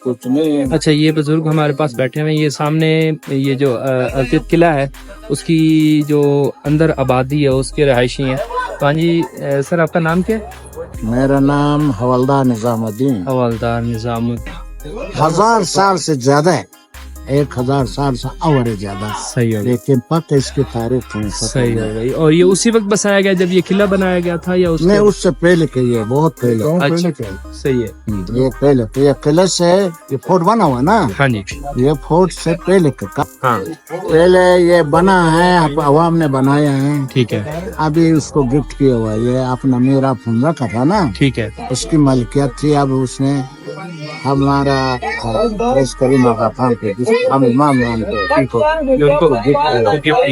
کچھ نہیں. اچھا یہ بزرگ ہمارے پاس بیٹھے ہوئے ہیں، یہ سامنے یہ جو ارتد قلعہ ہے اس کی جو اندر آبادی ہے اس کے رہائشی ہیں. تو ہاں جی سر آپ کا نام کیا ہے؟ میرا نام حوالدار نظام الدین. حوالدار نظام الدین. 1000 سال سے زیادہ ہے، 1000 سال سے اور زیادہ. صحیح ہو گئی، لیکن پتہ اس کی تاریخ نہیں پتہ. صحیح ہو گئی. اور یہ اسی وقت بسایا گیا جب یہ قلعہ بنایا گیا تھا یا اس نہیں، اس سے پہلے کہ یہ بہت پہلے. اچھا صحیح ہے. یہ پہلے تو یہ قلعہ سے یہ فورٹ بنا ہوا نا، ہاں جی یہ فورٹ سے پہلے کا ہاں پہلے یہ بنا ہے، عوام نے بنایا ہے. ٹھیک ہے ابھی اس کو گفٹ کیا ہوا ہے. یہ اپنا میرا فنزا کا تھا نا، ٹھیک ہے. اس کی ملکیت تھی. اب اس نے ہمارا اس کریم آقا خان کے ہم امام خان کو ان کو gift